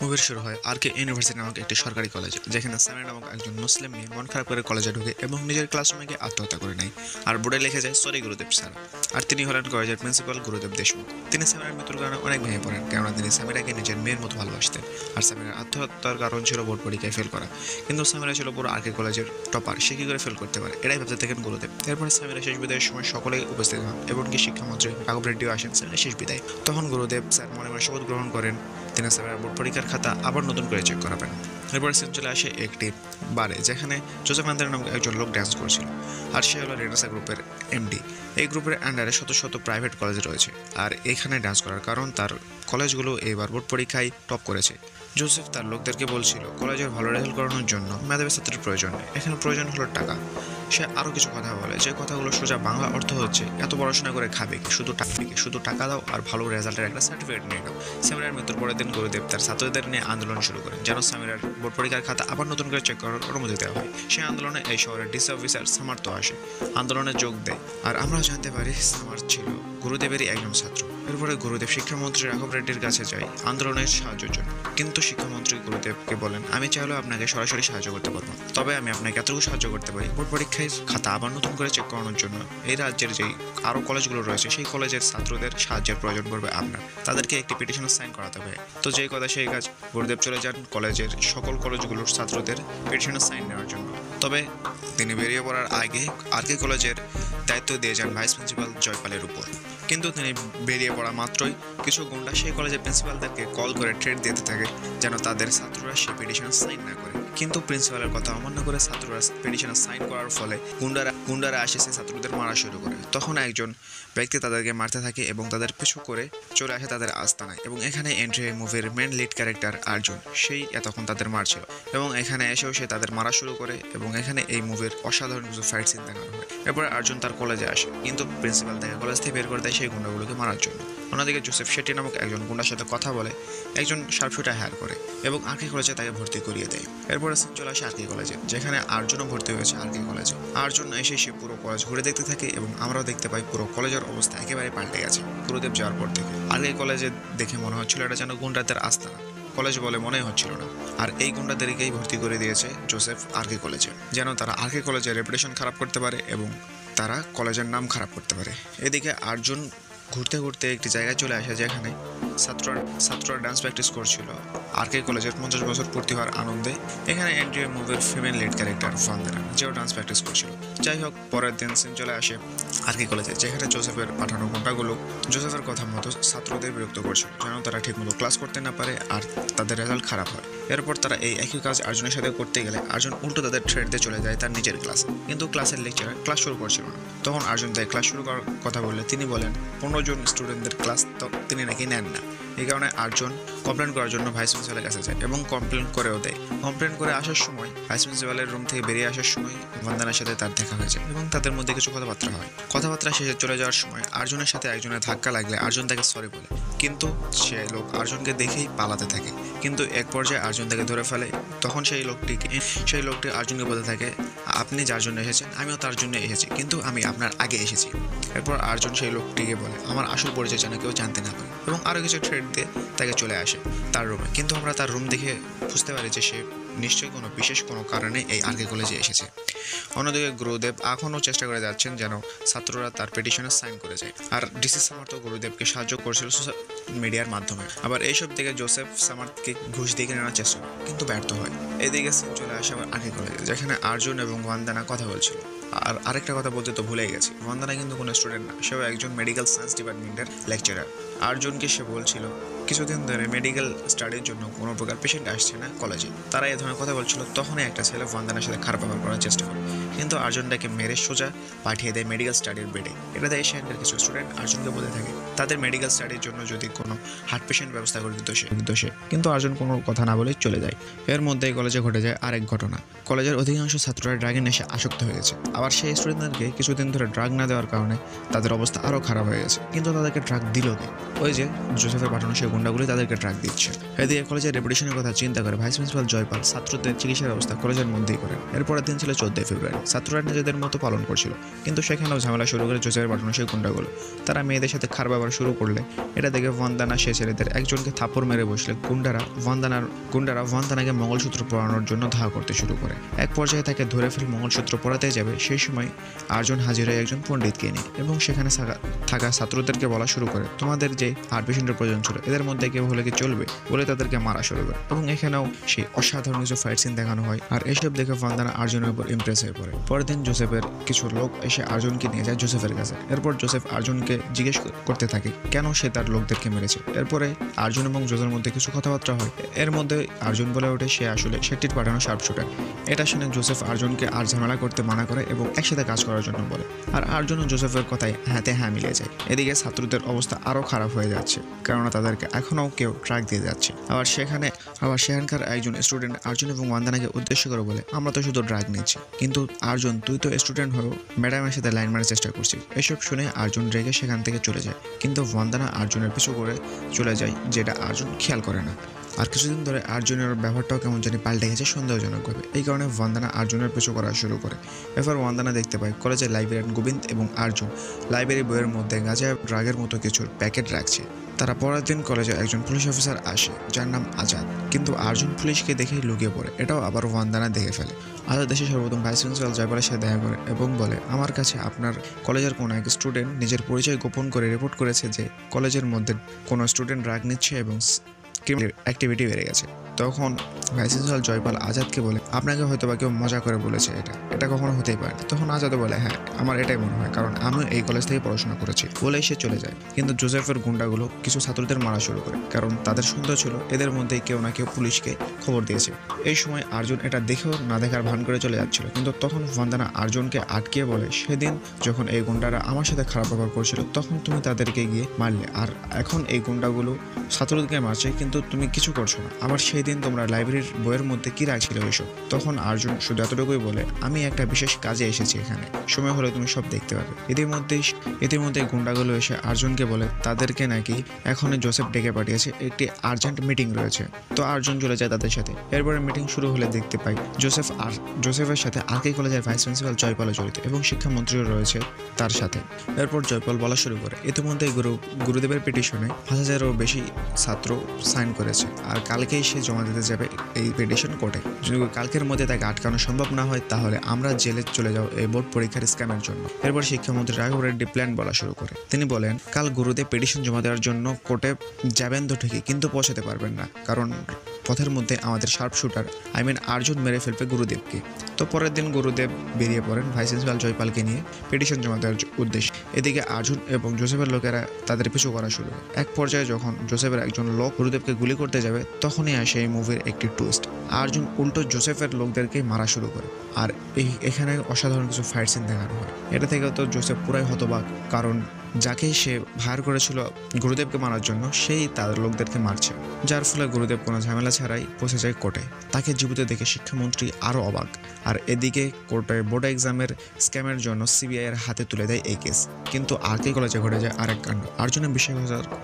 মুভির শুরু হয় আর কে ইউনিভার্সিটি নামক একটি সরকারি কলেজ, যেখানে সামিরা নামক একজন মুসলিম মেয়ে মন খারাপ করে কলেজে ঢুকে এবং নিজের ক্লাসরুমে গিয়ে আত্মহত্যা করে নেয়। আর বোর্ডে লিখে যায় সরি গুরুদেব স্যার। আর তিনি হলেন কলেজের প্রিন্সিপাল গুরুদেব দেশমুখ। তিনি সামিরার মৃত্যুর কারণে অনেক ভেঙে পড়েন, কেননা তিনি সামিরাকে নিজের মেয়ের মতো ভালোবাসতেন। আর সামিরার আত্মহত্যার কারণ ছিল বোর্ড পরীক্ষায় ফেল করা। কিন্তু সামিরা ছিল পুরো আর কে কলেজের টপার, সে কি করে ফেল করতে পারে, এটাই ভাবতে থাকেন গুরুদেব। এরপরে সামিরা শেষ বিদায়ের সময় সকলেই উপস্থিত হন, এমনকি শিক্ষামন্ত্রী রাঘব রেড্ডিও আসেন স্যারের শেষ বিদায়। তখন গুরুদেব স্যার মনে মনে শপথ গ্রহণ করেন তিনি সামিরার বোর্ড পরীক্ষার খাতা আবার নতুন করে চেক করাবেন। এরপরে সিন চলে আসে একটি বারে, যেখানে জোসেফ আন্দার নামক একজন লোক ড্যান্স করছিল। আর সে হলো রেনেসা গ্রুপের এমডি। এই গ্রুপের আন্ডারে শত শত প্রাইভেট কলেজ রয়েছে, আর এখানে ডান্স করার কারণ তার কলেজগুলো এবার বোর্ড পরীক্ষায় টপ করেছে। জোসেফ তার লোকদেরকে বলছিল কলেজের ভালো রেজাল্ট করানোর জন্য মেধাবী ছাত্রের প্রয়োজন নেই, এখানে প্রয়োজন হলো টাকা। সে আরও কিছু কথা বলে, যে কথাগুলো সোজা বাংলা অর্থ হচ্ছে এত পড়াশোনা করে খাবে কি, শুধু টাকা দাও আর ভালো রেজাল্টের একটা সার্টিফিকেট নিয়ে নাও। সামিরার মৃত্যুর পরের দিন গুরুদেব তার ছাত্রদের নিয়ে আন্দোলন শুরু করেন, যেন সামিরার বোর্ড পরীক্ষার খাতা আবার নতুন করে চেক করার অনুমতি দেওয়া হয়। সেই আন্দোলনে এই শহরের ডিসি অফিসার সামার্থ আসে, আন্দোলনে যোগ দেয়। আর আমরা জানতে পারি সামার্থ ছিল গুরুদেবেরই একজন ছাত্র। এরপরে গুরুদেব শিক্ষামন্ত্রী রাঘব রেড্ডির কাছে যায় আন্দোলনের সাহায্যের জন্য, কিন্তু শিক্ষামন্ত্রী গুরুদেবকে বলেন আমি চাইলেও আপনাকে সরাসরি সাহায্য করতে পারবো, তবে আমি আপনাকে এতটুকু সাহায্য করতে পারি, বোর্ড পরীক্ষায় খাতা আবার নতুন করে চেক করানোর জন্য এই রাজ্যের যেই আরও কলেজগুলো রয়েছে সেই কলেজের ছাত্রদের সাহায্যের প্রয়োজন পড়বে আপনার, তাদেরকে একটি পিটিশনে সাইন করাতে হবে। তো যেই কথা সেই কাজ, গুরুদেব চলে যান কলেজের সকল কলেজগুলোর ছাত্রদের পিটিশনে সাইন নেওয়ার জন্য। তবে তিনি বেরিয়ে পড়ার আগে আর কে কলেজের দায়িত্ব দিয়ে যান ভাইস প্রিন্সিপাল জয়পালের উপর। কিন্তু তিনি বেরিয়ে পড়া মাত্রই কিছু গুন্ডা সেই কলেজের প্রিন্সিপালদেরকে কল করে থ্রেট দিতে থাকে যেন তাদের ছাত্ররা সেই পিটিশনে সাইন না করে। কিন্তু প্রিন্সিপালের কথা অমান্য করে ছাত্ররা পিটিশনে সাইন করার ফলে গুন্ডারা আসে সেই ছাত্রদের মারা শুরু করে। তখন একজন ব্যক্তি তাদেরকে মারতে থাকে এবং তাদের পিছু করে চলে আসে তাদের আস্তানায়, এবং এখানে এন্ট্রি মুভির মেন লিড ক্যারেক্টার আর্জুন, সেই এতক্ষণ তাদের মারছিল এবং এখানে এসেও সে তাদের মারা শুরু করে, এবং এখানে এই মুভির অসাধারণ কিছু ফাইট সিন দেখানো হয়। এরপরে আর্জুন তার কলেজে আসে, কিন্তু প্রিন্সিপাল তাকে কলেজ থেকে বের করে দেয় সেই গুন্ডাগুলোকে মারার জন্য। অন্যদিকে জোসেফ শেট্টি নামক একজন গুন্ডার সাথে কথা বলে একজন শার্পশুটার হায়ার করে এবং আর কে কলেজে তাকে ভর্তি করিয়ে দেয়। এরপরে সিন চলে আসে আর কে কলেজে, যেখানে আর্জুনও ভর্তি হয়েছে আর কে কলেজে। আর্জুন এসে সে পুরো কলেজ ঘুরে দেখতে থাকে এবং আমরাও দেখতে পাই পুরো কলেজের অবস্থা একেবারে পাল্টে গেছে গুরুদেব যাওয়ার পর থেকে। আর এই কলেজে দেখে মনে হচ্ছিল এটা যেন গুন্ডাদের আস্তানা, কলেজ বলে মনে হচ্ছিল না। আর এই গুন্ডাদেরকেই ভর্তি করে দিয়েছে জোসেফ আর কে কলেজে, যেন তারা আর কে কলেজের রেপুটেশন খারাপ করতে পারে এবং তারা কলেজের নাম খারাপ করতে পারে। এদিকে আর্জুন ঘুরতে ঘুরতে একটি জায়গায় চলে আসে, যেখানে ছাত্ররা ডান্স প্র্যাকটিস করছিল আর কে কলেজের 50 বছর পূর্তি হওয়ার আনন্দে। এখানে এন্ট্রি মুভির ফিমেল লিড ক্যারেক্টার ভান্দানা, যেও ডান্স প্র্যাকটিস করছিল। যাই হোক, পরের দিন সিন চলে আসে আর কে কলেজে, যেখানে জোসেফের পাঠানো গুন্ডাগুলো জোসেফের কথা মতো ছাত্রদের বিরক্ত করছিল, যেন তারা ঠিকমতো ক্লাস করতে না পারে আর তাদের রেজাল্ট খারাপ হয়। এরপর তারা এই একই কাজ আর্জুনের সাথে করতে গেলে আর্জুন উল্টো তাদের থ্রেড দিয়ে চলে যায় তার নিজের ক্লাসে, কিন্তু ক্লাসের লেকচারে ক্লাস শুরু করছিল না। তখন আর্জুন তাই ক্লাস শুরু করার কথা বললে তিনি বলেন 15 জন স্টুডেন্টদের ক্লাস তো তিনি নাকি নেন না। এই কারণে আর্জুন কমপ্লেন করার জন্য ভাইস প্রিন্সিপালের কাছে যায় এবং কমপ্লেন করেও দেয়। কমপ্লেন করে আসার সময় ভাইস প্রিন্সিপালের রুম থেকে বেরিয়ে আসার সময় বন্দনার সাথে তার দেখা হয়েছে এবং তাদের মধ্যে কিছু কথাবার্তা হয়। কথাবার্তা শেষে চলে যাওয়ার সময় আর্জুনের সাথে একজনের ধাক্কা লাগলে আর্জুন তাকে সরি বলে, কিন্তু সে লোক আর্জুনকে দেখেই পালাতে থাকে। কিন্তু এক পর্যায়ে আর্জুন তাকে ধরে ফেলে। তখন সেই লোকটি আর্জুনকে বলতে থাকে আপনি যার জন্য এসেছেন আমিও তার জন্য এসেছি, কিন্তু আমি আপনার আগে এসেছি। এরপর আর্জুন সেই লোকটিকে বলে আমার আসল পরিচয় যেন কেউ জানতে না পারে, এবং আরও কিছু থ্রেড দিয়ে তাকে চলে আসে তার রুমে। কিন্তু আমরা তার রুম দেখে বুঝতে পারি যে সে নিশ্চয়ই কোনো বিশেষ কোনো কারণে এই আর কে কলেজে এসেছে। অন্যদিকে গুরুদেব এখনও চেষ্টা করে যাচ্ছেন যেন ছাত্ররা তার পিটিশনে সাইন করে যায়, আর ডিসি সামার্থ গুরুদেবকে সাহায্য করছিল সোশ্যাল মিডিয়ার মাধ্যমে। আবার এইসব দিকে জোসেফ সামার্থকে ঘুষ দিয়ে নেওয়ার চেষ্টা করে, কিন্তু ব্যর্থ হয়। এদিকে সিন চলে আসে আবার আর কে কলেজে, যেখানে আর্জুন এবং ওয়ান্দানা কথা বলছিল। আর আরেকটা কথা বলতে তো ভুলেই গেছি, ওয়ান্দানা কিন্তু কোনো স্টুডেন্ট না, সেও একজন মেডিকেল সায়েন্স ডিপার্টমেন্টের লেকচারার। আর্জুনকে সে বলছিল কিছুদিন ধরে মেডিকেল স্টাডির জন্য কোনো প্রকার পেশেন্ট আসছে না কলেজে, তারা এই ধরনের কথা বলছিল। তখনই একটা ছেলে ওয়ান্দানার সাথে খারাপ ব্যবহার করার চেষ্টা করে, কিন্তু আর্জুনটাকে মেরে সোজা পাঠিয়ে দেয় মেডিকেল স্টাডির বেডে। এটা দেয় সেখানকার কিছু স্টুডেন্ট আর্জুনকে বলতে থাকে তাদের মেডিকেল স্টাডির জন্য যদি কোনো হার্ট পেশেন্ট ব্যবস্থা করে দিত সে, কিন্তু আর্জুন কোনো কথা না বলে চলে যায়। এর মধ্যেই কলেজে ঘটে যায় আরেক ঘটনা। কলেজের অধিকাংশ ছাত্ররা ড্রাগের নেশে আসক্ত হয়ে গেছে। আবার সেই স্টুডেন্টদেরকে কিছুদিন ধরে ড্রাগ না দেওয়ার কারণে তাদের অবস্থা আরও খারাপ হয়ে গেছে। কিন্তু তাদেরকে ড্রাগ দিল কে? ওই যে জোসেফের পাঠানো সেই গুন্ডাগুলি তাদেরকে ট্রাক দিচ্ছে। এদিকে কলেজের রেপুটেশনের কথা চিন্তা করে ভাইস প্রিন্সিপাল জয়পাল ছাত্রদের চিকিৎসার ব্যবস্থা কলেজের মধ্যেই করেন। এরপরের দিন ছিল 14 ফেব্রুয়ারি। ছাত্ররা নিজেদের মতো পালন করছিল, কিন্তু সেখানেও ঝামেলা শুরু করে জোসেফের পাঠানো সেই গুন্ডাগুলো। তারা মেয়েদের সাথে খারাপ ব্যবহার শুরু করলে এটা দেখে ভান্দানা সে ছেলেদের একজনকে থাপ্পড় মেরে বসলে গুন্ডারা ভান্দানাকে মঙ্গলসূত্র পরানোর জন্য ধাওয়া করতে শুরু করে। এক পর্যায়ে তাকে ধরে ফেলে মঙ্গলসূত্র পরাতে যাবে, সেই সময় আর্জুন হাজির হয় একজন পণ্ডিতকে নিয়ে এবং সেখানে থাকা ছাত্রদেরকে বলা শুরু করে, তোমাদের যে হার্ট পেশেন্টের প্রয়োজন ছিল এদের মধ্যে কেউ হলে কি চলবে বলে তাদেরকে মারা শুরু করে। এবং এখানেও সেই অসাধারণ কিছু ফাইট সিন দেখানো হয়, আর এসব দেখে ভান্দানা আর্জুনের উপর ইমপ্রেস হয়ে পড়ে। পরের দিন জোসেফের কিছু লোক এসে আর্জুনকে নিয়ে যায় জোসেফের কাছে। এরপর জোসেফ আর্জুনকে জিজ্ঞেস করতে থাকে কেন সে তার লোকদেরকে মেরেছে। এরপরে আর্জুন এবং জোসেফের মধ্যে কিছু কথাবার্তা হয়। এর মধ্যে আর্জুন বলে ওঠে সে আসলে শেট্টির পাঠানো শার্প শুটার। এটা শুনে জোসেফ আর্জুনকে আর ঝামেলা করতে মানা করে এবং একসাথে কাজ করার জন্য বলে, আর আর্জুন ও জোসেফের কথায় হাতে হ্যাঁ মিলে যায়। এদিকে ছাত্রদের অবস্থা আরও খারাপ হয়ে যাচ্ছে, কেননা তাদেরকে এখনও কেউ ট্রাক দিয়ে যাচ্ছে। আবার সেখানকার একজন স্টুডেন্ট আর্জুন এবং ওয়ান্দানাকে উদ্দেশ্য করে বলে, আমরা তো শুধু ড্রাগ নিচ্ছি, কিন্তু আর্জুন তুই তো স্টুডেন্ট হয়েও ম্যাডামের সাথে লাইন মারার চেষ্টা করছিস। এসব শুনে আর্জুন রেগে সেখান থেকে চলে যায়, কিন্তু ওয়ান্দানা আর্জুনের পিছু করে চলে যায়, যেটা আর্জুন খেয়াল করে না। আর কিছুদিন ধরে আর্জুনের ব্যবহারটাও কেমন জানি পাল্টে গেছে সন্দেহজনকভাবে। এই কারণে ওয়ান্দানা আর্জুনের পিছু করা শুরু করে। এরপর ওয়ান্দানা দেখতে পায় কলেজের লাইব্রেরিয়ান গোবিন্দ এবং আর্জুন লাইব্রেরি বইয়ের মধ্যে গাঁজা ড্রাগের মতো কিছুর প্যাকেট রাখছে। তারা পরের দিন কলেজে একজন পুলিশ অফিসার আসে যার নাম আজাদ, কিন্তু আর্জুন পুলিশকে দেখেই লুকিয়ে পড়ে। এটাও আবার ওয়ান্দানা দেখে ফেলে। আজাদ দেশে সর্বপ্রথম ভাইস প্রিন্সিপাল জয়পালের সাথে দেখা করে এবং বলে, আমার কাছে আপনার কলেজের কোনো এক স্টুডেন্ট নিজের পরিচয় গোপন করে রিপোর্ট করেছে যে কলেজের মধ্যে কোনো স্টুডেন্ট ড্রাগ নিচ্ছে এবং ক্রিমিনাল অ্যাক্টিভিটি বেড়ে গেছে। তখন ভাইস প্রিন্সিপাল জয়পাল আজাদকে বলে, আপনাকে হয়তো বা কেউ মজা করে বলেছে, এটা কখনো হতেই পারে না। তখন আজাদও বলে, হ্যাঁ আমার এটাই মনে হয়, কারণ আমি এই কলেজ থেকে পড়াশোনা করেছি বলেই সে চলে যায়। কিন্তু জোসেফের গুন্ডাগুলো কিছু ছাত্রদের মারা শুরু করে, কারণ তাদের সন্দেহ ছিল এদের মধ্যে কেউ না কেউ পুলিশকে খবর দিয়েছে। এই সময় আর্জুন এটা দেখেও না দেখার ভান করে চলে যাচ্ছিল, কিন্তু তখন ভান্দানা আর্জুনকে আটকিয়ে বলে, সেদিন যখন এই গুন্ডারা আমার সাথে খারাপ ব্যবহার করছিল তখন তুমি তাদেরকে গিয়ে মারলে, আর এখন এই গুন্ডাগুলো ছাত্রদেরকে মারছে কিন্তু তুমি কিছু করছো না। আবার সেই দিন তোমরা লাইব্রেরির বইয়ের মধ্যে কি রাখছিল ওইসব। তখন আর্জুন শুধু এতটুকুই বলে, আমি একটা বিশেষ কাজে এসেছি এখানে, সময় হলে তুমি সব দেখতে পাবে। ইতিমধ্যেই গুন্ডাগুলো এসে আর্জুনকে বলে তাদেরকে নাকি এখনই জোসেফ ডেকে পাঠিয়েছে, একটি আর্জেন্ট মিটিং রয়েছে। তো আর্জুন চলে যায় তাদের সাথে। এরপরে মিটিং শুরু হলে দেখতে পাই জোসেফের সাথে আরকে কলেজের ভাইস প্রিন্সিপাল জয়পালও জড়িত এবং শিক্ষামন্ত্রীও রয়েছে তার সাথে। এরপর জয়পাল বলা শুরু করে, ইতিমধ্যেই গুরুদেবের পিটিশনে 5,000-এরও বেশি ছাত্র সাইন করেছে, আর কালকেই সে জমা দিতে যাবে এই পিটিশন কোর্টে। যদি কালকের মধ্যে তাকে আটকানো সম্ভব না হয় তাহলে আমরা জেলে চলে যাও এই বোর্ড পরীক্ষার স্ক্যামের জন্য। এরপর শিক্ষামন্ত্রী রাঘব রেড্ডি প্ল্যান বলা শুরু করে। তিনি বলেন, কাল গুরুদেব পিটিশন জমা দেওয়ার জন্য কোর্টে যাবেন তো ঠিকই, কিন্তু পৌঁছাতে পারবেন না, কারণ পথের মধ্যে আমাদের শার্প শুটার আর্জুন মেরে ফেলবে গুরুদেবকে। তো পরের দিন গুরুদেব বেরিয়ে পড়েন ভাইস প্রিন্সিপাল জয়পালকে নিয়ে পিটিশন জমা দেওয়ার উদ্দেশ্যে। এদিকে আর্জুন এবং জোসেফের লোকেরা তাদের পিছু করা শুরু করে। এক পর্যায়ে যখন জোসেফের একজন লোক গুরুদেবকে গুলি করতে যাবে তখনই আসে এই মুভির একটি টুইস্ট। আর্জুন উল্টো জোসেফের লোকদেরকে মারা শুরু করে, আর এখানে অসাধারণ কিছু ফাইট সিন দেখানো হয়। এটা থেকে তো জোসেফ পুরাই হতবাক, কারণ যাকে সে হায়ার করেছিল গুরুদেবকে মারার জন্য সেই তাদের লোকদেরকে মারছে, যার ফলে গুরুদেব কোনো ঝামেলা ছাড়াই পৌঁছে যায় কোর্টে। তাকে জীবিত দেখে শিক্ষামন্ত্রী আরও অবাক। আর এদিকে কোর্টে বোর্ড এক্সামের স্ক্যামের জন্য সিবিআই এর হাতে তুলে দেয় এই কেস। কিন্তু আরকে কলেজে ঘটে যায় আরেক কাণ্ড। আর্জুনের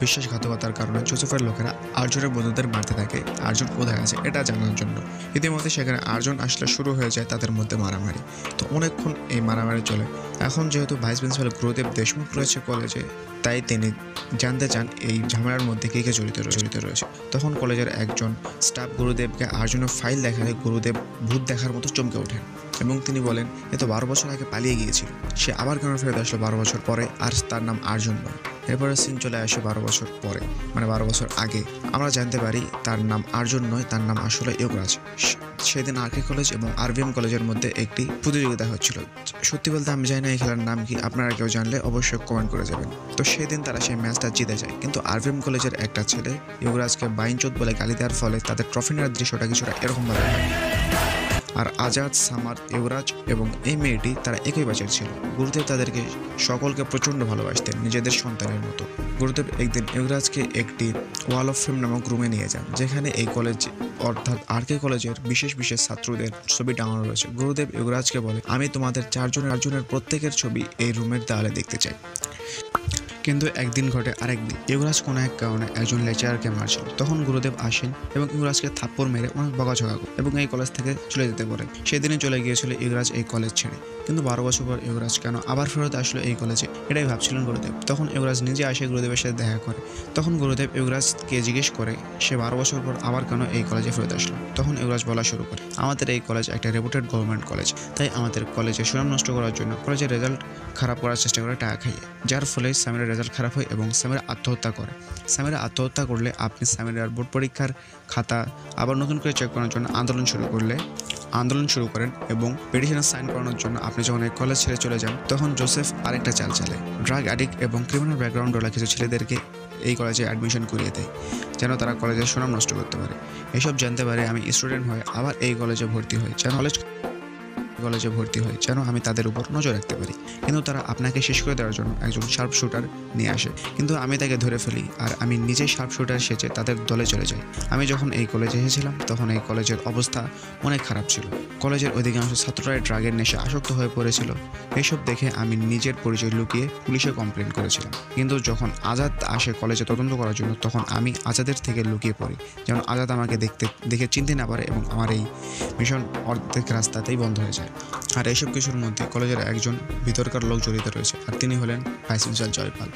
বিশ্বাসঘাতকতার কারণে জোসেফের লোকেরা আর্জুনের বন্ধুদের মারতে থাকে আর্জুন কোথায় আছে এটা জানার জন্য। ইতিমধ্যে সেখানে আর্জুন আসলে শুরু হয়ে যায় তাদের মধ্যে মারামারি। তো অনেকক্ষণ এই মারামারি চলে। এখন যেহেতু ভাইস প্রিন্সিপাল গুরুদেব দেশমুখ রয়েছে কলেজে, তাই তিনি জানতে চান এই ঝামেলার মধ্যে কে কে জড়িত রয়েছে। তখন কলেজের একজন স্টাফ গুরুদেবকে আর্জুনের ফাইল দেখালে গুরুদেব ভূত দেখার মতো চমকে ওঠেন এবং তিনি বলেন, এ তো 12 বছর আগে পালিয়ে গিয়েছিল, সে আবার কেন ফেরত আসলো 12 বছর পরে, আর তার নাম আর্জুন নয়। এরপরে সিন চলে আসে 12 বছর পরে, মানে 12 বছর আগে। আমরা জানতে পারি তার নাম আর্জুন নয়, তার নাম আসলে যোগরাজ। সেদিন আরকে কলেজ এবং আরভিএম কলেজের মধ্যে একটি প্রতিযোগিতা হচ্ছিল। সত্যি বলতে আমি জানি না এই খেলার নাম কি, আপনারা কেউ জানলে অবশ্যই কমেন্ট করে যাবেন। তো সেদিন তারা সেই ম্যাচটা জিতে যায়, কিন্তু আরভিএম কলেজের একটা ছেলে যোগরাজকে বাইনচোদ বলে গালি দেওয়ার ফলে তাদের ট্রফি নেওয়ার দৃশ্যটা কিছুটা এরকমভাবে হয়। আর আজাদ, সামার, যোগরাজ এবং এই মেয়েটি তারা একই ব্যাচের ছিল। গুরুদেব তাদেরকে সকলকে প্রচণ্ড ভালোবাসতেন, নিজেদের সন্তানের মতো। গুরুদেব একদিন যোগরাজকে একটি ওয়াল অফ ফেম নামক রুমে নিয়ে যান, যেখানে এই কলেজ অর্থাৎ আরকে কলেজের বিশেষ ছাত্রদের ছবি টাঙানো রয়েছে। গুরুদেব যোগরাজকে বলে, আমি তোমাদের চারজনের প্রত্যেকের ছবি এই রুমের দেওয়ালে দেখতে চাই। কিন্তু একদিন ঘটে আরেকদিন ইউরাজ কোনো এক কারণে একজন লেকচারারকে মারছিল। তখন গুরুদেব আসেন এবং ইউরাজকে থাপ্পড় মেরে অনেক বকাঝকা করে এবং এই কলেজ থেকে চলে যেতে বলে। সেদিনে চলে গিয়েছিল ইউরাজ এই কলেজ ছেড়ে। কিন্তু 12 বছর পর ইউরাজ কেন আবার ফেরত আসলো এই কলেজে, এটাই ভাবছিলেন গুরুদেব। তখন ইউরাজ নিজে আসে গুরুদেবের সাথে দেখা করে। তখন গুরুদেব ইউরাজকে জিজ্ঞেস করে সে 12 বছর পর আবার কেন এই কলেজে ফেরত আসলো। তখন ইউরাজ বলা শুরু করে, আমাদের এই কলেজ একটা রেপুটেড গভর্নমেন্ট কলেজ, তাই আমাদের কলেজের সুনাম নষ্ট করার জন্য কলেজের রেজাল্ট খারাপ করার চেষ্টা করে টাকা খাইয়ে, যার ফলে সামিরার রেজাল্ট খারাপ হয় এবং সামিরা আত্মহত্যা করে। সামিরা আত্মহত্যা করলে আপনি সামিরার বোর্ড পরীক্ষার খাতা আবার নতুন করে চেক করার জন্য আন্দোলন শুরু করেন এবং পিটিশনে সাইন করানোর জন্য আপনি যখন এই কলেজ ছেড়ে চলে যান, তখন জোসেফ আরেকটা চাল চালে। ড্রাগ অ্যাডিক্ট এবং ক্রিমিনাল ব্যাকগ্রাউন্ডওয়ালা কিছু ছেলেদেরকে এই কলেজে অ্যাডমিশন করিয়ে দেয় যেন তারা কলেজের সুনাম নষ্ট করতে পারে। এসব জানতে পারে আমি স্টুডেন্ট হয়ে আবার এই কলেজে ভর্তি হই যেন আমি তাদের উপর নজর রাখতে পারি। কিন্তু তারা আপনাকে শেষ করে দেওয়ার জন্য একজন শার্প শুটার নিয়ে আসে, কিন্তু আমি তাকে ধরে ফেলি আর আমি নিজেই শার্প শুটার সেজে তাদের দলে চলে যাই। আমি যখন এই কলেজে এসেছিলাম তখন এই কলেজের অবস্থা অনেক খারাপ ছিল। কলেজের অধিকাংশ ছাত্ররাই ড্রাগের নেশা আসক্ত হয়ে পড়েছিল। এইসব দেখে আমি নিজের পরিচয় লুকিয়ে পুলিশে কমপ্লেন করেছিলাম। কিন্তু যখন আজাদ আসে কলেজে তদন্ত করার জন্য, তখন আমি আজাদের থেকে লুকিয়ে পড়ি যেন আজাদ আমাকে দেখে চিনতে না পারে এবং আমার এই মিশন অর্ধেক রাস্তাতেই বন্ধ হয়ে যায়। আর এইসব কিছুর মধ্যে কলেজের একজন ভিতরকার লোক জড়িত রয়েছে, আর তিনি হলেন ভাইস প্রিন্সিপাল জয়পাল।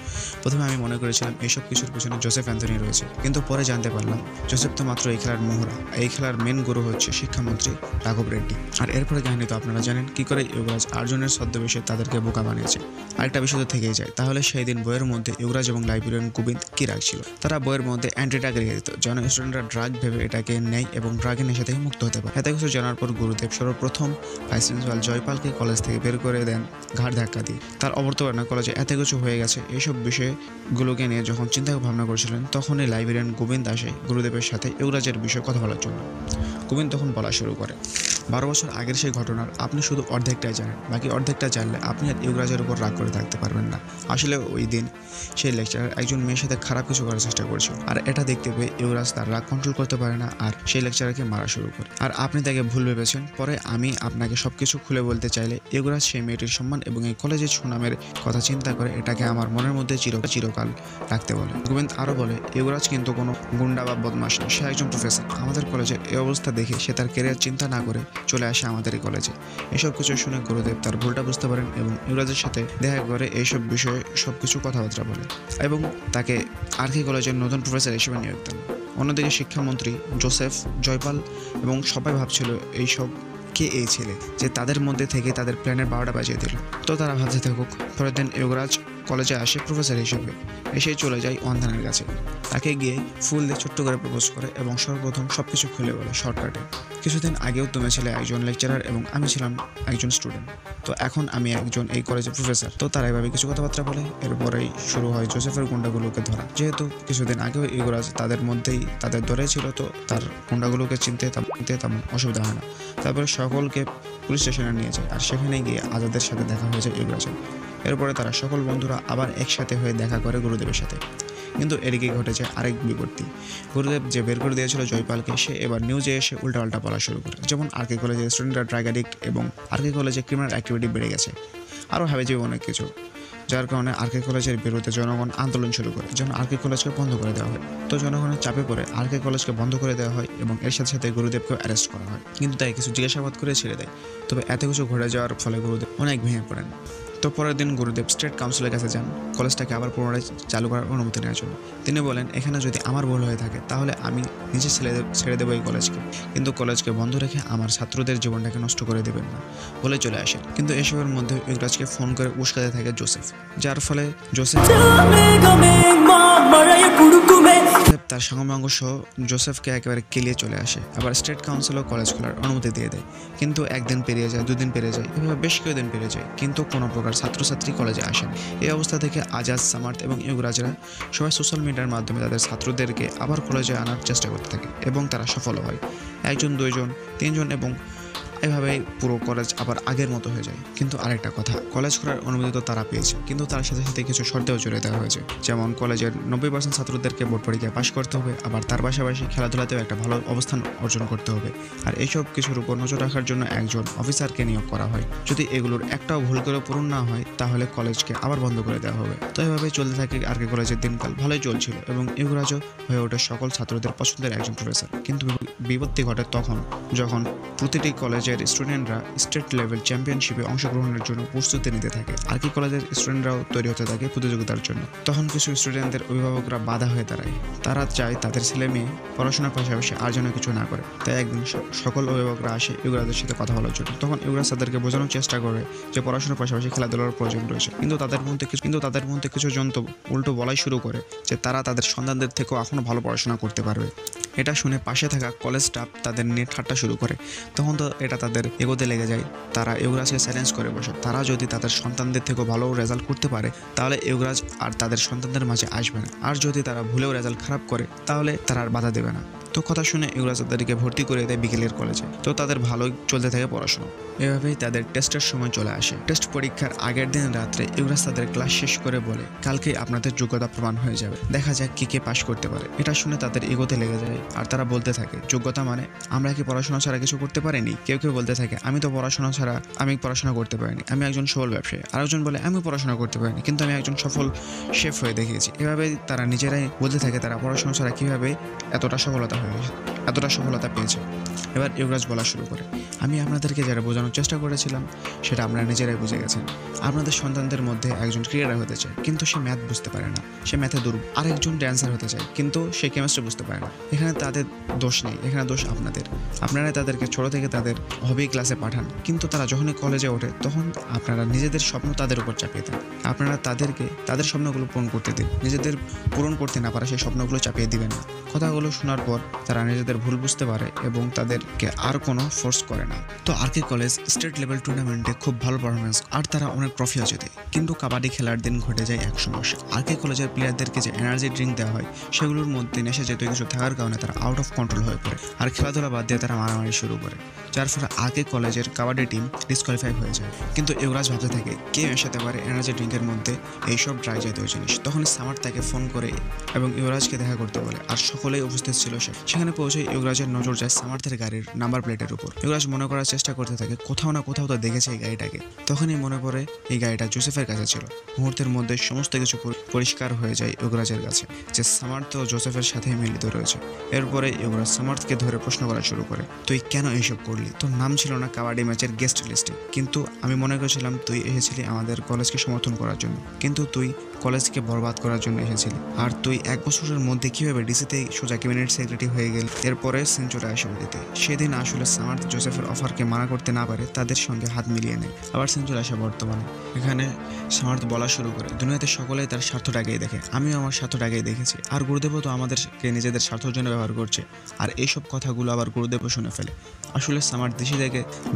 প্রথমে আমি মনে করেছিলাম এইসব কিছুর পিছনে জোসেফ অ্যান্থনি রয়েছে, কিন্তু পরে জানতে পারলাম জোসেফ তো মাত্র এই খেলার মোহরা। এই খেলার মেন গুরু হচ্ছে শিক্ষামন্ত্রী রাঘব রেড্ডি। আর এরপরে কাহিনী তো আপনারা জানেন কি করে ইউরাজ আর্জুনের ছদ্মবেশে তাদেরকে বোকা বানিয়েছে। আরেকটা বিষয় তো থেকেই যায়, তাহলে সেই দিন বইয়ের মধ্যে ইউরাজ এবং লাইব্রেরিয়ান গোবিন্দ কি রাখছিল? তারা বইয়ের মধ্যে অ্যান্টি ড্রাগ রেখে দিত যেন স্টুডেন্টরা ড্রাগ ভেবে এটাকে নেয় এবং ড্রাগের নেশা থেকে মুক্ত হতে পারে। এত কিছু জানার পর গুরুদেব সর্বপ্রথম ভাইস প্রিন্সিপাল জয়পালকে কলেজ থেকে বের করে দেন ঘাড় ধাক্কা দিয়ে। তার অবর্তমানে কলেজে এত কিছু হয়ে গেছে এইসব বিষয়গুলোকে নিয়ে যখন চিন্তা ভাবনা করছিলেন, তখনই লাইব্রেরিয়ান গোবিন্দ আসে গুরুদেবের সাথে ইউরাজের বিষয়ে কথা বলার জন্য। গোবিন্দ তখন বলা শুরু করে, 12 বছর আগের সেই ঘটনার আপনি শুধু অর্ধেকটাই জানেন, বাকি অর্ধেকটা জানলে আপনি আর ইউরাজের উপর রাগ করে থাকতে পারবেন না। আসলে ওই দিন সেই লেকচারার একজন মেয়ের সাথে খারাপ কিছু করার চেষ্টা করছিল, আর এটা দেখতে পেয়ে ইউরাজ তার রাগ কন্ট্রোল করতে পারে না আর সেই লেকচারারকে মারা শুরু করে। আর আপনি তাকে ভুল ভেবেছেন। পরে আমি আপনাকে সবকিছু খুলে বলতে চাইলে ইউরাজ সেই মেয়েটির সম্মান এবং এই কলেজের সুনামের কথা চিন্তা করে এটাকে আমার মনের মধ্যে চিরকাল রাখতে বলে। গোবিন্দ আরও বলে, ইউরাজ কিন্তু কোনো গুন্ডা বা বদমাশ না, সে একজন প্রফেসর। আমাদের কলেজের এই অবস্থা দেখে সে তার ক্যারিয়ার চিন্তা না করে চলে আসে আমাদের এই কলেজে। এসব কিছু শুনে গুরুদেব তার ভুলটা বুঝতে পারেন এবং ইউরাজের সাথে দেখা করে এইসব বিষয়ে সবকিছু কথাবার্তা বলে এবং তাকে আরকে কলেজের নতুন প্রফেসর হিসেবে নিয়োগ দেন। অন্যদিকে শিক্ষামন্ত্রী জোসেফ, জয়পাল এবং সবাই ভাবছিল এইসব কে এই ছেলে যে তাদের মধ্যে থেকে তাদের প্ল্যানের 12টা বাজিয়ে দিল। তো তারা ভাবতে থাকুক। পরের দিন ইউরাজ কলেজে আসে প্রফেসর হিসেবে, এসে চলে যায় অন্ধানের কাছে। তাকে গিয়ে ফুল দিয়ে ছোট্ট করে প্রপোজ করে এবং সর্বপ্রথম সবকিছু খুলে বলে শর্টকাটে। কিছুদিন আগেও তুমি ছিলে একজন লেকচারার এবং আমি ছিলাম একজন স্টুডেন্ট, তো এখন আমি একজন এই কলেজের প্রফেসর। তো তারা এভাবে কিছু কথাবার্তা বলে। এরপরেই শুরু হয় জোসেফের গুন্ডাগুলোকে ধরা। যেহেতু কিছুদিন আগেও ইউরাজ তাদের মধ্যেই তাদের ধরে ছিল, তো তার গুন্ডাগুলোকে চিনতে তেমন অসুবিধা হয় না। তারপরে সকলকে পুলিশ স্টেশনে নিয়ে যায় আর সেখানে গিয়ে আজাদের সাথে দেখা হয়ে যায় ইউরাজের। এরপরে তারা সকল বন্ধুরা আবার একসাথে হয়ে দেখা করে গুরুদেবের সাথে। কিন্তু এদিকে ঘটেছে আরেক বিপত্তি। গুরুদেব যে বের করে দিয়েছিল জয়পালকে, সে এবার নিউজে এসে উল্টাপাল্টা বলা শুরু করে, যেমন আরকে কলেজে স্টুডেন্টরা ড্রাগ অ্যাডিক্ট এবং আরকে কলেজে ক্রিমিনাল অ্যাক্টিভিটি বেড়ে গেছে, আরও হাবিজাবি অনেক কিছু, যার কারণে আরকে কলেজের বিরুদ্ধে জনগণ আন্দোলন শুরু করে যেন আরকে কলেজকে বন্ধ করে দেওয়া হয়। তো জনগণের চাপে পড়ে আরকে কলেজকে বন্ধ করে দেওয়া হয় এবং এর সাথে সাথে গুরুদেবকেও অ্যারেস্ট করা হয়, কিন্তু তাই কিছু জিজ্ঞাসাবাদ করে ছেড়ে দেয়। তবে এত কিছু ঘটে যাওয়ার ফলে গুরুদেব অনেক ভেঙে পড়েন। তো পরের দিন গুরুদেব স্টেট কাউন্সিলের কাছে যান কলেজটাকে আবার পুনরায় চালু করার অনুমতি নেওয়ার জন্য। তিনি বলেন, এখানে যদি আমার ভুল হয়ে থাকে তাহলে আমি নিজে ছেড়ে দেবো এই কলেজকে, কিন্তু কলেজকে বন্ধ রেখে আমার ছাত্রদের জীবনটাকে নষ্ট করে দেবেন না বলে চলে আসেন। কিন্তু এসবের মধ্যে ইউরাজকে ফোন করে উস্কাতে থাকে জোসেফ, যার ফলে জোসেফ তার সঙ্গমাঙ্গ সহ জোসেফকে একেবারে কেলিয়ে চলে আসে। আবার স্টেট কাউন্সিলও কলেজ খোলার অনুমতি দিয়ে দেয়, কিন্তু একদিন পেরিয়ে যায়, 2 দিন পেরিয়ে যায়, এভাবে বেশ কিছুদিন পেরিয়ে যায়, কিন্তু কোনো প্রকার ছাত্রছাত্রী কলেজে আসেন। এই অবস্থা থেকে আজাদ, সামার্থ এবং ইউরাজরা সবাই সোশ্যাল মিডিয়ার মাধ্যমে তাদের ছাত্রদেরকে আবার কলেজে আনার চেষ্টা করতে থাকে এবং তারা সফল হয়। 1 জন, 2 জন, 3 জন এবং এভাবে পুরো কলেজ আবার আগের মতো হয়ে যায়। কিন্তু আরেকটা কথা, কলেজ করার অনুমতি তো তারা পেয়েছে, কিন্তু তার সাথে সাথে কিছু শর্তেও জড়িয়ে দেওয়া হয়েছে। যেমন কলেজের 90% ছাত্রদেরকে বোর্ড পরীক্ষায় পাশ করতে হবে, আবার তার পাশাপাশি খেলাধুলাতেও একটা ভালো অবস্থান অর্জন করতে হবে। আর এইসব কিছুর উপর নজর রাখার জন্য একজন অফিসারকে নিয়োগ করা হয়। যদি এগুলোর একটাও ভুল করে পূরণ না হয় তাহলে কলেজকে আবার বন্ধ করে দেওয়া হবে। তো এভাবে চলতে থাকে আরকে কলেজের দিনকাল। ভালোই চলছিল এবং ইউরাজও হয়ে ওঠে সকল ছাত্রদের পছন্দের একজন প্রফেসর। কিন্তু বিপত্তি ঘটে তখন যখন প্রতিটি কলেজের স্টুডেন্টরা স্টেট লেভেল চ্যাম্পিয়নশিপে অংশগ্রহণের জন্য প্রস্তুতি নিতে থাকে। আরকি কলেজের স্টুডেন্টরাও তৈরি হতে থাকে প্রতিযোগিতার জন্য। তখন কিছু স্টুডেন্টদের অভিভাবকরা বাধা হয়ে দাঁড়ায়। তারা চায় তাদের ছেলে মেয়ে পড়াশোনার পাশাপাশি আর যেন কিছু না করে। তাই একদিন সকল অভিভাবকরা আসে ইউরাজের সাথে কথা বলার জন্য। তখন ইউরাজ তাদেরকে বোঝানোর চেষ্টা করে যে পড়াশোনার পাশাপাশি খেলাধুলার প্রয়োজন রয়েছে। কিন্তু তাদের মধ্যে কিছু জন তো উল্টো বলাই শুরু করে যে তারা তাদের সন্তানদের থেকেও এখনো ভালো পড়াশোনা করতে পারবে। এটা শুনে পাশে থাকা কলেজ স্টাফ তাদের নিয়ে ঠাট্টা শুরু করে। তখন তো এটা তাদের এগোতে লেগে যায়। তারা ইউরাজকে চ্যালেঞ্জ করে বসে, তারা যদি তাদের সন্তানদের থেকেও ভালো রেজাল্ট করতে পারে তাহলে ইউরাজ আর তাদের সন্তানদের মাঝে আসবে না, আর যদি তারা ভুলেও রেজাল্ট খারাপ করে তাহলে তারা আর বাধা দেবে না। তো কথা শুনে ইউরাজ তাদেরকে ভর্তি করে দেয় বিকেলের কলেজে। তো তাদের ভালোই চলতে থাকে পড়াশোনা। এভাবেই তাদের টেস্টের সময় চলে আসে। টেস্ট পরীক্ষার আগের দিন রাত্রে ইউরাজ তাদের ক্লাস শেষ করে বলে, কালকেই আপনাদের যোগ্যতা প্রমাণ হয়ে যাবে, দেখা যাক কে পাশ করতে পারে। এটা শুনে তাদের এগোতে লেগে যায় আর তারা বলতে থাকে, যোগ্যতা মানে আমরা কি পড়াশোনা ছাড়া কিছু করতে পারিনি? কেউ কেউ বলতে থাকে, আমি পড়াশোনা করতে পারিনি, আমি একজন সফল ব্যবসায়ী। আরেকজন বলে, আমি পড়াশোনা করতে পারিনি কিন্তু আমি একজন সফল শেফ হয়ে দেখিয়েছি। এভাবেই তারা নিজেরাই বলতে থাকে তারা পড়াশোনা ছাড়া কিভাবে এতটা সফলতা পেয়েছে। এবার ইউরাজ বলা শুরু করে, আমি আপনাদেরকে যারা বোঝানোর চেষ্টা করেছিলাম সেটা আপনারা নিজেরাই বুঝে গেছেন। আপনাদের সন্তানদের মধ্যে একজন ক্রিকেটার হতে চায় কিন্তু সে ম্যাথ বুঝতে পারে না, সে ম্যাথে দুর্বল। আরেকজন ড্যান্সার হতে চায় কিন্তু সে কেমিস্ট্রি বুঝতে পারে না। এখানে তাদের দোষ নেই, এখানে দোষ আপনাদের। আপনারা তাদেরকে ছোট থেকে তাদের হবি ক্লাসে পাঠান, কিন্তু তারা যখনই কলেজে ওঠে তখন আপনারা নিজেদের স্বপ্ন তাদের উপর চাপিয়ে দেন। আপনারা তাদেরকে তাদের স্বপ্নগুলো পূরণ করতে দিন, নিজেদের পূরণ করতে না পারা সেই স্বপ্নগুলো চাপিয়ে দিবেন না। কথাগুলো শোনার পর তারা নিজেদের ভুল বুঝতে পারে এবং তাদেরকে আর কোনো ফোর্স করে না। তো আরকে কলেজ স্টেট লেভেল টুর্নামেন্টে খুব ভালো পারফরমেন্স আর তারা অনেক ট্রফিও জেতে। কিন্তু কাবাডি খেলার দিন ঘটে যায় এক সমস্যা। আরকে কলেজের প্লেয়ারদেরকে যে এনার্জি ড্রিঙ্ক দেওয়া হয় সেগুলোর মধ্যে নেশা জাতীয় কিছু থাকার কারণে তারা আউট অফ কন্ট্রোল হয়ে পড়ে আর খেলাধুলা বাদ দিয়ে তারা মারামারি শুরু করে, যার ফলে আরকে কলেজের কাবাডি টিম ডিসকোয়ালিফাই হয়ে যায়। কিন্তু ইউরাজ ভাবতে থাকে কে মেশাতে পারে এনার্জি ড্রিঙ্কের মধ্যে এইসব ড্রাই জাতীয় জিনিস। তখন সামার তাকে ফোন করে এবং ইউরাজকে দেখা করতে বলে আর সকলেই উপস্থিত ছিল। সেখানে পৌঁছে ইউরাজের নজর যায় সামার্থের গাড়ির নাম্বার প্লেটের উপর। ইউরাজ মনে করার চেষ্টা করতে থাকে কোথাও না কোথাও তো দেখেছে এই গাড়িটাকে। তখনই মনে পড়ে এই গাড়িটা জোসেফের কাছে ছিল। মুহূর্তের মধ্যে সমস্ত কিছু পরিষ্কার হয়ে যায় ইউরাজের কাছে যে সামার্থ জোসেফের সাথে মিলিত রয়েছে। এরপরে ইউরাজ সামার্থকে ধরে প্রশ্ন করা শুরু করে, তুই কেন এইসব করলি? তোর নাম ছিল না কাবাডি ম্যাচের গেস্ট লিস্টে, কিন্তু আমি মনে করেছিলাম তুই এসেছিলি আমাদের কলেজকে সমর্থন করার জন্য, কিন্তু তুই কলেজকে বরবাদ করার জন্য এসেছিলি। আর তুই এক বছরের মধ্যে কিভাবে ডিসিতে সোজা ক্যাবিনেট সেক্রেটারি হয়ে গেল? এরপরে সেঞ্চুরি আসে ওদিতে। সেদিন আসলে সামার্থ জোসেফের অফারকে মানা করতে না পারে, তাদের সঙ্গে হাত মিলিয়ে নেয়। আবার সেঞ্চুরি আসে বর্তমানে। এখানে সামার্থ বলা শুরু করে, দুনিয়াতে সকলেই তার স্বার্থটাকেই দেখে, আমিও আমার স্বার্থটাকেই দেখেছি। আর গুরুদেবও তো আমাদেরকে নিজেদের স্বার্থের জন্য ব্যবহার করছে। আর এইসব কথাগুলো আবার গুরুদেবও শুনে ফেলে। আসলে সামার্থ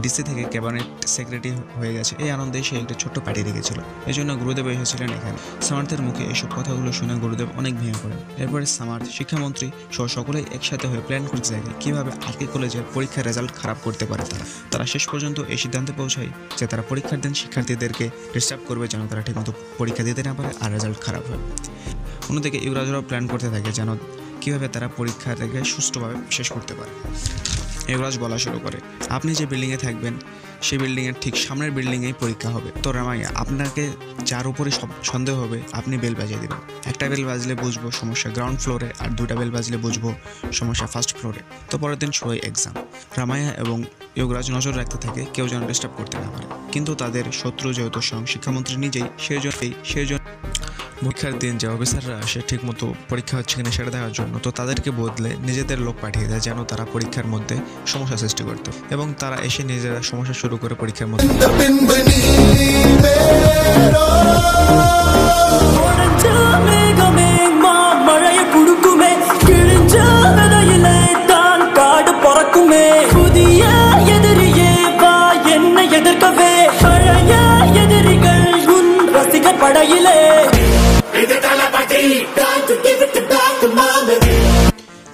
ডিসি থেকে ক্যাবিনেট সেক্রেটারি হয়ে গেছে, এই আনন্দে সে একটা ছোট্ট পার্টি রেখেছিল। এই জন্য গুরুদেব এসেছিলেন এখানে। সামার্থের মুখে এইসব কথাগুলো শুনে গুরুদেব অনেক ভেঙে পড়েন। এরপরে সামার্থ শিক্ষামন্ত্রী সহ সকলেই একসাথে হয়ে প্ল্যান করতে থাকে কিভাবে আরকে কলেজের পরীক্ষার রেজাল্ট খারাপ করতে পারে। তারা শেষ পর্যন্ত এই সিদ্ধান্তে পৌঁছায় যে তারা পরীক্ষার দিন শিক্ষার্থীদেরকে ডিস্টার্ব করবে যেন তারা ঠিকমতো পরীক্ষা দিতে না পারে আর রেজাল্ট খারাপ হয়। অন্যদিকে ইউরাজরাও প্ল্যান করতে থাকে যেন কীভাবে তারা পরীক্ষাটাকে সুষ্ঠুভাবে শেষ করতে পারে। ইউরাজ বলা শুরু করে, আপনি যে বিল্ডিংয়ে থাকবেন সেই বিল্ডিংয়ের ঠিক সামনের বিল্ডিংয়েই পরীক্ষা হবে। তো রামাইয়া, আপনাকে যার উপরে সন্দেহ হবে আপনি বেল বাজিয়ে দেবেন। একটা বেল বাজলে বুঝবো সমস্যা গ্রাউন্ড ফ্লোরে, আর দুটা বেল বাজলে বুঝবো সমস্যা ফার্স্ট ফ্লোরে। তো পরের দিন শুরু এক্সাম। রামাইয়া এবং ইউরাজ নজর রাখতে থাকে কেউ যেন ডিস্টার্ব করতে না পারে, কিন্তু তাদের শত্রু যেহেতু স্বয়ং শিক্ষামন্ত্রী নিজেই, সেই জন্য পরীক্ষার দিন যে অফিসাররা আসে ঠিক মতো পরীক্ষা হচ্ছে কিনা সেটা দেখার জন্য তো তাদেরকে বদলে নিজেদের লোক পাঠিয়ে দেয় যেন তারা পরীক্ষার মধ্যে সমস্যা সৃষ্টি করতে, এবং তারা এসে নিজেরা সমস্যা শুরু করে পরীক্ষার মধ্যে।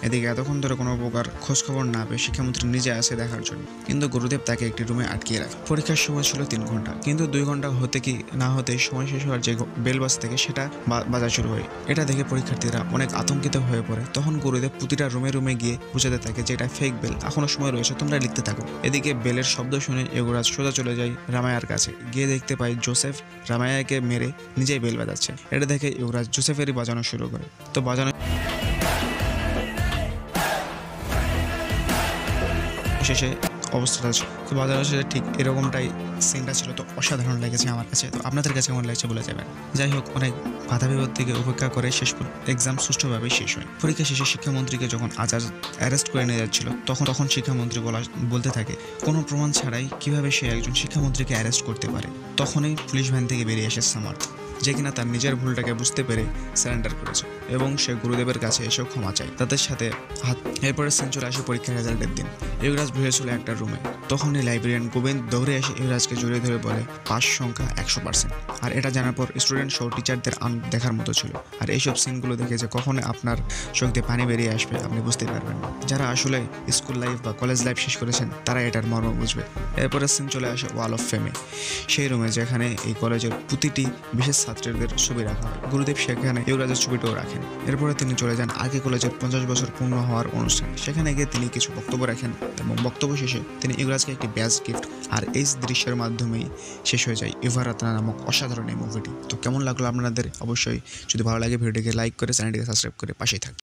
এদিকে এতক্ষণ ধরে কোনো প্রকার খোঁজখবর না পেয়ে শিক্ষামন্ত্রী নিজে আসে দেখার জন্য, কিন্তু গুরুদেব তাকে একটি রুমে আটকিয়ে রাখে। পরীক্ষার সময় ছিল 3 ঘন্টা, কিন্তু 2 ঘন্টা হতে কি না হতে সময় শেষ হওয়ার যে বেল বাজ থেকে সেটা বাজা শুরু হয়। এটা দেখে পরীক্ষার্থীরা অনেক আতঙ্কিত হয়ে পড়ে। তখন গুরুদেব প্রতিটা রুমে রুমে গিয়ে বুঝাতে থাকে যে এটা ফেক বেল, এখনো সময় রয়েছে, তোমরা লিখতে থাকো। এদিকে বেলের শব্দ শুনে যুবরাজ সোজা চলে যায় রামায়ার কাছে, গিয়ে দেখতে পায় জোসেফ রামায়াকে মেরে নিজেই বেল বাজাচ্ছে। এটা দেখে যুবরাজ জোসেফেরই বাজানো শুরু করে। তো বাজানো শেষে অবস্থাটা তো বাজানো শেষে ঠিক এরকমটাই সিনটা ছিল। তো অসাধারণ লেগেছে আমার কাছে। তো আপনাদের কাছে কেমন লাগছে বলে যাবেন। যাই হোক, অনেক বাধা বিপদ থেকে উপেক্ষা করে শেষ এক্সাম সুষ্ঠুভাবে শেষ হয়। পরীক্ষা শেষে শিক্ষামন্ত্রীকে যখন আজাদ অ্যারেস্ট করে নিয়ে যাচ্ছিল তখন শিক্ষামন্ত্রী বলতে থাকে কোনো প্রমাণ ছাড়াই কিভাবে সে একজন শিক্ষামন্ত্রীকে অ্যারেস্ট করতে পারে। তখনই পুলিশ ভ্যান থেকে বেরিয়ে আসে সামার্থ, যে কিনা তার নিজের ভুলটাকে বুঝতে পেরে সারেন্ডার করেছে এবং সে গুরুদেবের কাছে এসেও ক্ষমা চায় তাদের সাথে হাত। এরপরে সিন চলে আসে পরীক্ষার রেজাল্টের দিন। যুবরাজ বসেছিল একটা রুমে। তখনই লাইব্রেরিয়ান গোবিন্দ দৌড়ে এসে যুবরাজকে জড়িয়ে ধরে বলে পাস সংখ্যা 100%। আর এটা জানার পর স্টুডেন্ট সহ টিচারদের দেখার মতো ছিল। আর এইসব সিনগুলো দেখে যে কখনো আপনার চোখ দিয়ে পানি বেরিয়ে আসবে আপনি বুঝতে পারবেন না। যারা আসলে স্কুল লাইফ বা কলেজ লাইফ শেষ করেছেন তারা এটার মর্ম বুঝবে। এরপরে সিন চলে আসে ওয়াল অফ ফেমে, সেই রুমে যেখানে এই কলেজের প্রতিটি বিশেষ ছাত্রদের ছবি রাখা হয়। গুরুদেব সেখানে যুবরাজের ছবিটাও রাখেন। এরপরে তিনি চলে যান আগে কলেজের 50 বছর পূর্ণ হওয়ার অনুষ্ঠানে। সেখানে গিয়ে তিনি কিছু বক্তব্য রাখেন এবং বক্তব্য শেষে তিনি যুবরাজকে একটি ব্যাজ গিফট। আর এই দৃশ্যের মাধ্যমেই শেষ হয়ে যায় ইভারাতনা নামক অসাধারণ এই মুভিটি। তো কেমন লাগলো আপনাদের? অবশ্যই যদি ভালো লাগে ভিডিওটিকে লাইক করে চ্যানেলটিকে সাবস্ক্রাইব করে পাশেই থাকবেন।